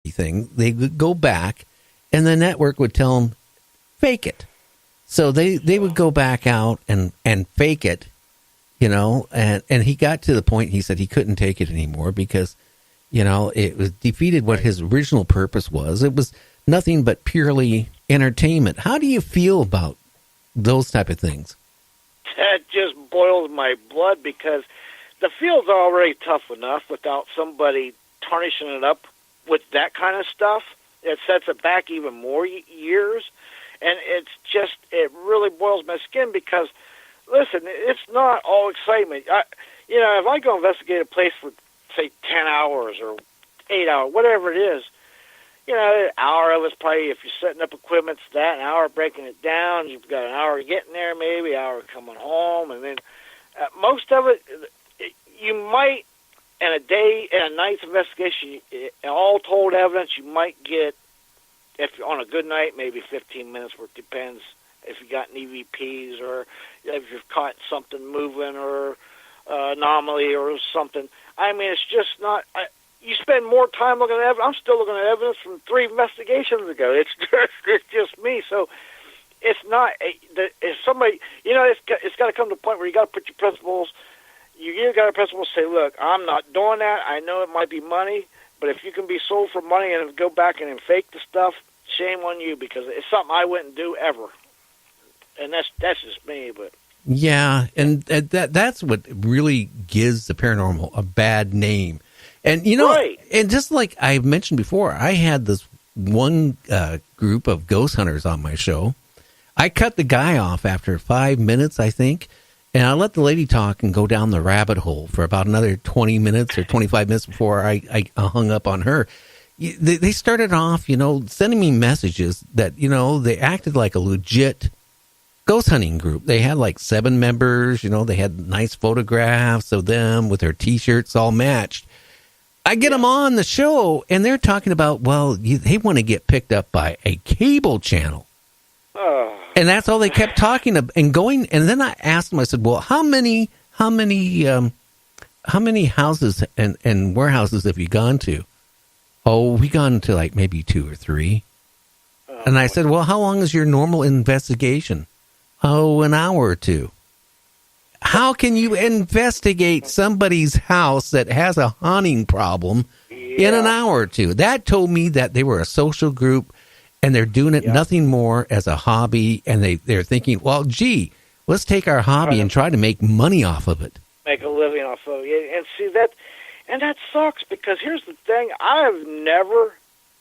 thing, they would go back, and the network would tell them, fake it. So they would go back out and fake it, and he got to the point, he said he couldn't take it anymore because, it was defeated what his original purpose was. It was nothing but purely entertainment. How do you feel about those type of things? That just boils my blood because the field's already tough enough without somebody tarnishing it up with that kind of stuff. It sets it back even more years. And it really boils my skin because, listen, it's not all excitement. If I go investigate a place for, say, 10 hours or 8 hours, whatever it is, an hour of it's probably, if you're setting up equipment, it's that, an hour breaking it down, you've got an hour getting there maybe, an hour coming home, and then most of it, you might, in a day, in a night's investigation, all told evidence, you might get, if you're on a good night, maybe 15 minutes, where it depends if you got an EVPs or if you've caught something moving or anomaly or something. I mean, it's just not... you spend more time looking at evidence. I'm still looking at evidence from 3 investigations ago. It's just me. So it's not... If somebody... it's got to come to a point where you got to put your principles... You got to principles say, look, I'm not doing that. I know it might be money, but if you can be sold for money and go back and fake the stuff, shame on you, because it's something I wouldn't do ever. And that's just me, but... Yeah, and that's what really gives the paranormal a bad name. And, right. And just like I mentioned before, I had this one group of ghost hunters on my show. I cut the guy off after 5 minutes, I think, and I let the lady talk and go down the rabbit hole for about another 20 minutes or 25 minutes before I hung up on her. They started off, sending me messages that, they acted like a legit ghost hunting group. They had like 7 members, they had nice photographs of them with their T-shirts all matched. I get them on the show, and they're talking about, they want to get picked up by a cable channel. And that's all they kept talking about and going. And then I asked them, I said, well, how many houses and warehouses have you gone to? Oh, we gone to like maybe 2 or 3. And I said, well, how long is your normal investigation? Oh, an hour or 2. How can you investigate somebody's house that has a haunting problem in an hour or 2? That told me that they were a social group and they're doing it nothing more as a hobby. And they're thinking, well, gee, let's take our hobby and try to make money off of it. Make a living off of it. And see that, and that sucks because here's the thing. I've never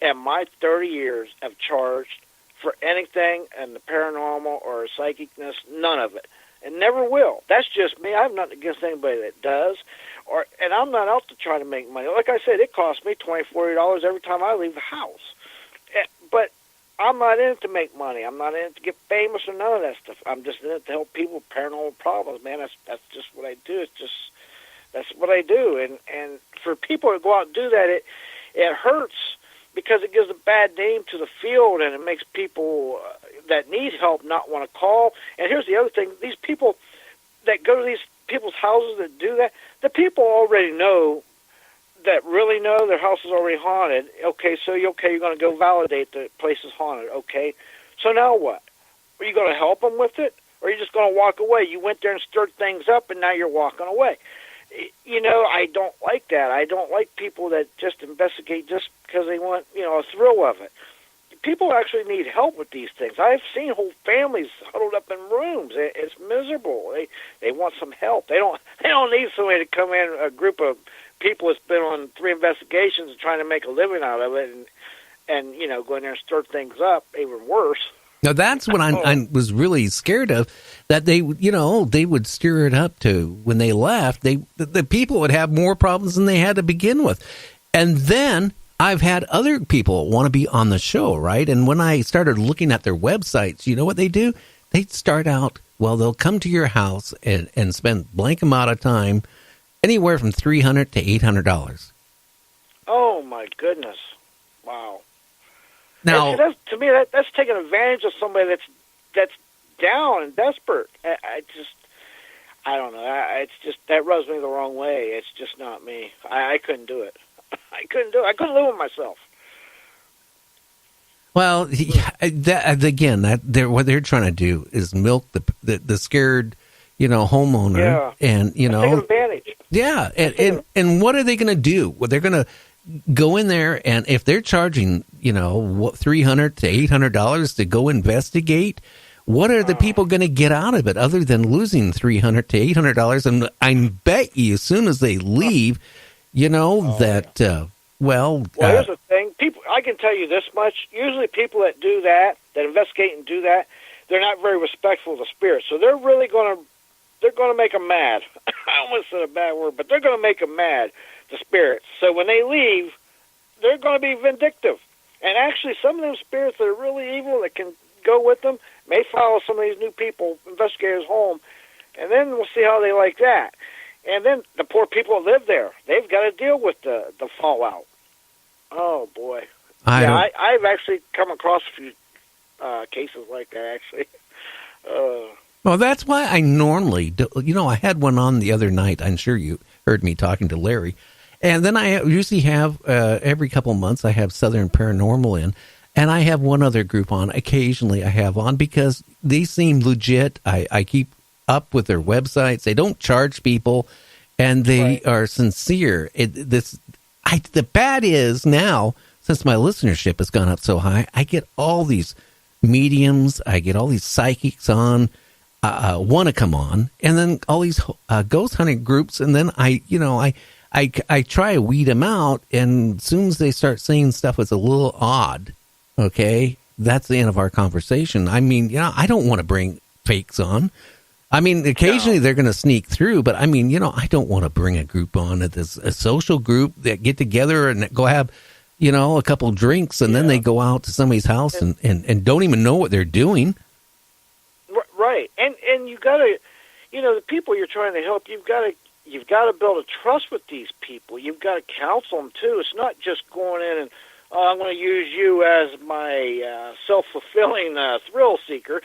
in my 30 years have charged for anything in the paranormal or psychicness, none of it. And never will. That's just me. I have nothing against anybody that does. And I'm not out to try to make money. Like I said, it costs me $20, $40 every time I leave the house. But I'm not in it to make money. I'm not in it to get famous or none of that stuff. I'm just in it to help people with paranormal problems, man. That's just what I do. That's what I do. And for people to go out and do that, it hurts because it gives a bad name to the field, and it makes people that need help not want to call. And here's the other thing. These people that go to these people's houses that do that, the people already know, that really know their house is already haunted. Okay, so you're going to go validate the place is haunted. Okay, so now what? Are you going to help them with it, or are you just going to walk away? You went there and stirred things up, and now you're walking away. I don't like that. I don't like people that just investigate just because they want, a thrill of it. People actually need help with these things. I've seen whole families huddled up in rooms. It's miserable. They want some help. They don't need somebody to come in, a group of people that's been on 3 investigations and trying to make a living out of it and go in there and stir things up, even worse. Now, that's what I was really scared of, that they would stir it up to when they left. The people would have more problems than they had to begin with. And then I've had other people want to be on the show, right? And when I started looking at their websites, you know what they do? They start out, they'll come to your house and spend blank amount of time, anywhere from $300 to $800. Oh, my goodness. Wow. Now, to me, that's taking advantage of somebody that's down and desperate. I don't know. It's just, that rubs me the wrong way. It's just not me. I couldn't do it. I couldn't live with myself. Well, again, what they're trying to do is milk the scared, homeowner, Yeah. and Taking advantage. yeah, and what are they going to do? Well, they're going to go in there, and if they're charging, $300 to $800 to go investigate, what are the people going to get out of it other than losing $300 to $800? And I bet you, as soon as they leave, Well, here's the thing. People, I can tell you this much. Usually people that do that investigate and do that, they're not very respectful of the spirits. So they're really going to make them mad. I almost said a bad word, but they're going to make them mad, the spirits. So when they leave, they're going to be vindictive. And actually, some of them spirits that are really evil that can go with them may follow some of these new people, investigators, home, and then we'll see how they like that. And then the poor people that live there, they've got to deal with the fallout. Oh, boy. I've actually come across a few cases like that, actually. Well, that's why I normally do. I had one on the other night. I'm sure you heard me talking to Larry. And then I usually have, every couple months, I have Southern Paranormal in. And I have one other group on. Occasionally I have on because they seem legit. I keep up with their websites. They don't charge people, and they are sincere. The bad is now, since my listenership has gone up so high, I get all these mediums. I get all these psychics on, want to come on, and then all these ghost hunting groups. And then I try to weed them out. And as soon as they start saying stuff that's a little odd, okay, that's the end of our conversation. I mean, I don't want to bring fakes on. I mean, occasionally they're going to sneak through, but I mean, I don't want to bring a group on at a social group that get together and go have, a couple drinks, and then they go out to somebody's house and don't even know what they're doing. Right. And you got to, the people you're trying to help, you've got to build a trust with these people. You've got to counsel them too. It's not just going in and, I'm going to use you as my self-fulfilling thrill seeker.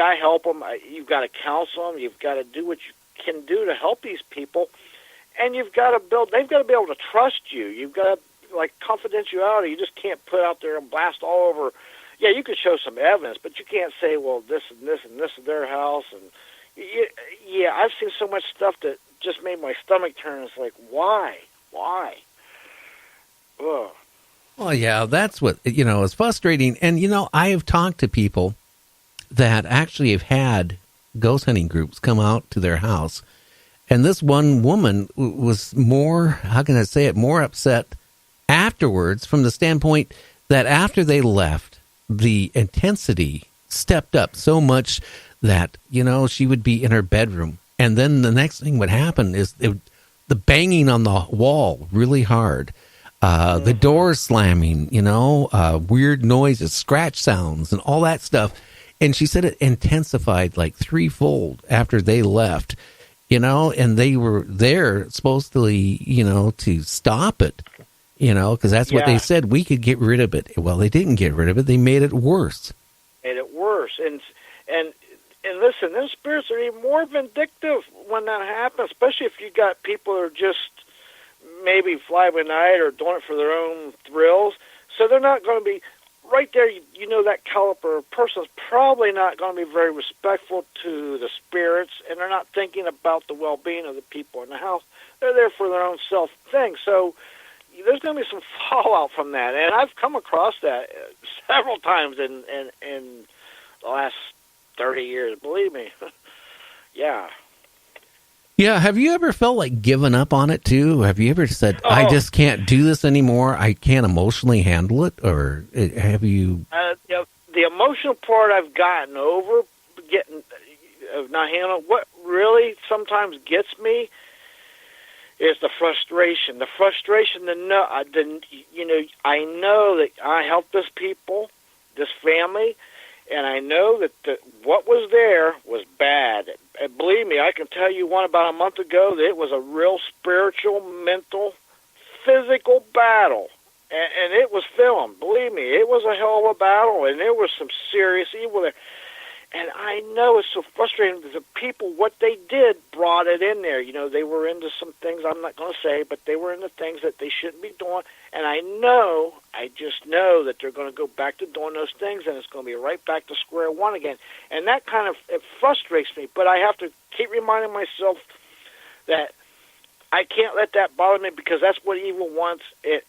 I help them. You've got to counsel them. You've got to do what you can do to help these people, and they've got to be able to trust you. You've got to, like, confidentiality. You just can't put out there and blast all over. Yeah, you could show some evidence, but you can't say, well, this and this and this is their house. And yeah, I've seen so much stuff that just made my stomach turn. It's like, why? Ugh. Well, yeah, that's what, is frustrating. And, I have talked to people that actually have had ghost hunting groups come out to their house. And this one woman was more upset afterwards, from the standpoint that after they left, the intensity stepped up so much that, she would be in her bedroom. And then the next thing would happen is the banging on the wall really hard. The door slamming, weird noises, scratch sounds, and all that stuff. And she said it intensified like threefold after they left, and they were there supposedly, to stop it, because that's what they said. We could get rid of it. Well, they didn't get rid of it. They made it worse. And listen, those spirits are even more vindictive when that happens, especially if you got people who are just maybe fly by night or doing it for their own thrills. So they're not going to be right there. That caliber person's probably not going to be very respectful to the spirits, and they're not thinking about the well-being of the people in the house. They're there for their own self thing. So there's going to be some fallout from that, and I've come across that several times in the last 30 years. Believe me. Yeah. Yeah, have you ever felt like giving up on it, too? Have you ever said, I just can't do this anymore, I can't emotionally handle it? Or have you... the emotional part I've gotten over, not handling. What really sometimes gets me is the frustration. The frustration to know, I know that I helped this people, this family, and I know that what was there was bad. And believe me, I can tell you one about a month ago that it was a real spiritual, mental, physical battle. And it was filmed. Believe me, it was a hell of a battle, and there was some serious evil there. And I know it's so frustrating because the people, what they did, brought it in there. They were into some things I'm not going to say, but they were into things that they shouldn't be doing. And I know I just know that they're going to go back to doing those things, and it's going to be right back to square one again. And that kind of, it frustrates me, but I have to keep reminding myself that I can't let that bother me, because that's what evil wants. It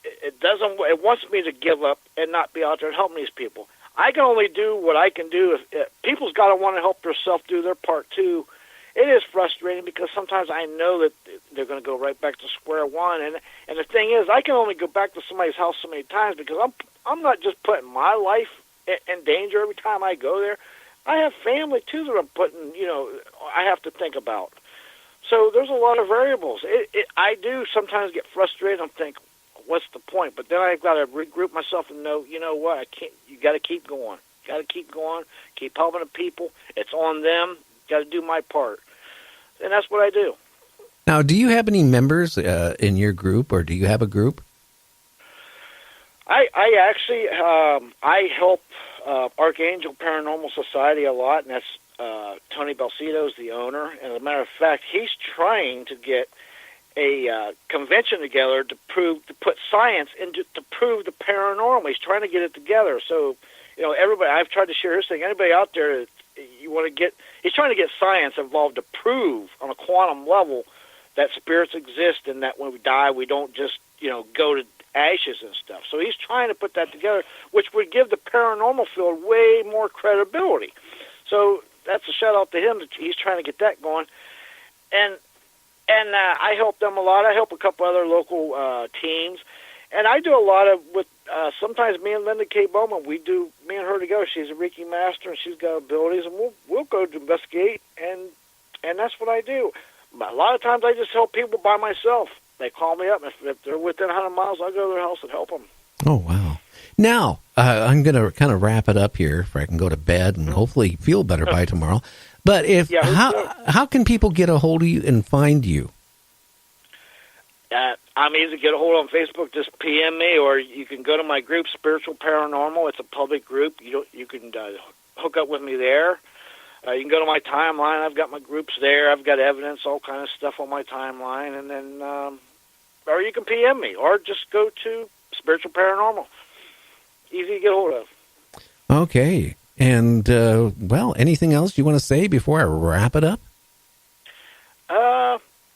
wants me to give up and not be out there helping these people. I can only do what I can do. If people's got to want to help themselves do their part too. It is frustrating, because sometimes I know that they're going to go right back to square one. And the thing is, I can only go back to somebody's house so many times, because I'm not just putting my life in danger every time I go there. I have family too that I'm putting, I have to think about. So there's a lot of variables. I do sometimes get frustrated and think, what's the point? But then I've got to regroup myself and know, you know what, I can't. You got to keep going. Got to keep going. Keep helping the people. It's on them. Got to do my part, and that's what I do. Now, do you have any members in your group, or do you have a group? I actually I help Archangel Paranormal Society a lot, and that's Tony Balsito's the owner. And as a matter of fact, he's trying to get a convention together to put science into to prove the paranormal. He's trying to get it together. So, everybody. I've tried to share his thing. Anybody out there, you want to get? He's trying to get science involved to prove on a quantum level that spirits exist, and that when we die, we don't just go to ashes and stuff. So he's trying to put that together, which would give the paranormal field way more credibility. So that's a shout out to him that he's trying to get that going. And I help them a lot. I help a couple other local teams, and I do a lot with. Sometimes me and Linda K. Bowman, me and her together. She's a Reiki master, and she's got abilities, and we'll go to investigate, and that's what I do. But a lot of times I just help people by myself. They call me up, and if they're within 100 miles, I'll go to their house and help them. Oh, wow. Now, I'm going to kind of wrap it up here, if I can go to bed and hopefully feel better by tomorrow. But how can people get a hold of you and find you? I'm easy to get a hold of on Facebook. Just PM me, or you can go to my group, Spiritual Paranormal. It's a public group. You can hook up with me there. You can go to my timeline. I've got my groups there. I've got evidence, all kind of stuff on my timeline. And then, or you can PM me, or just go to Spiritual Paranormal. Easy to get a hold of. Okay. And, anything else you want to say before I wrap it up?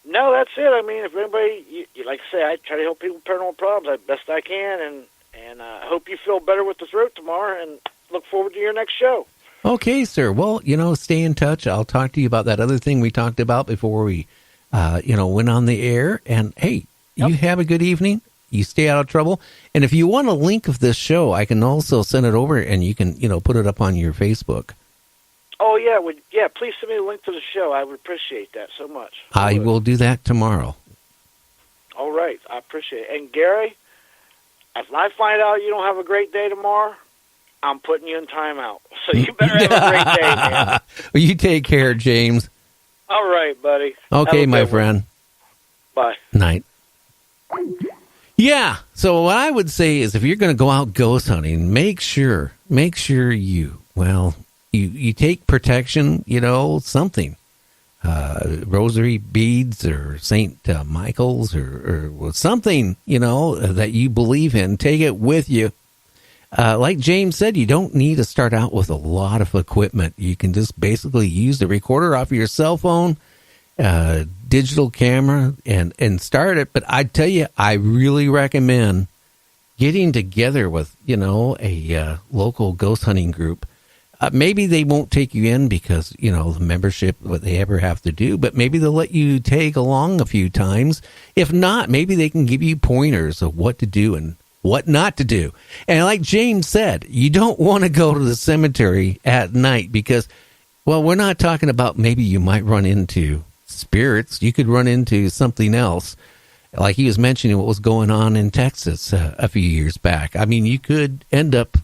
No, that's it. I mean, if anybody, like I say, I try to help people with paranormal problems as best I can, and I hope you feel better with the throat tomorrow, and look forward to your next show. Okay, sir. Well, stay in touch. I'll talk to you about that other thing we talked about before we, went on the air. And, hey, You have a good evening. You stay out of trouble. And if you want a link of this show, I can also send it over, and you can, put it up on your Facebook. Oh, yeah. Please send me a link to the show. I would appreciate that so much. I will do that tomorrow. All right. I appreciate it. And, Gary, if I find out you don't have a great day tomorrow, I'm putting you in timeout. So you better have a great day, man. Well, you take care, James. All right, buddy. Okay, my friend. Bye. Night. Yeah. So what I would say is, if you're going to go out ghost hunting, make sure you take protection, something, rosary beads or St. Michael's or something, that you believe in. Take it with you. Like James said, you don't need to start out with a lot of equipment. You can just basically use the recorder off of your cell phone, digital camera, and start it. But I tell you, I really recommend getting together with, a local ghost hunting group. Maybe they won't take you in because, the membership, what they ever have to do, but maybe they'll let you tag along a few times. If not, maybe they can give you pointers of what to do and what not to do. And like James said, you don't want to go to the cemetery at night because, we're not talking about maybe you might run into spirits. You could run into something else. Like he was mentioning what was going on in Texas a few years back. I mean, you could end up,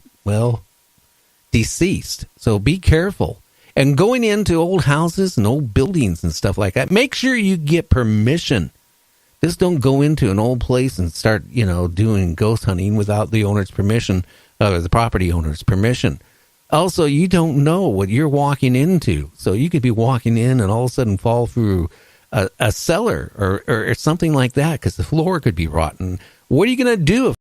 deceased. So be careful. And going into old houses and old buildings and stuff like that, make sure you get permission. Just don't go into an old place and start, doing ghost hunting without the owner's permission, or the property owner's permission. Also, you don't know what you're walking into. So you could be walking in and all of a sudden fall through a cellar or something like that because the floor could be rotten. What are you going to do if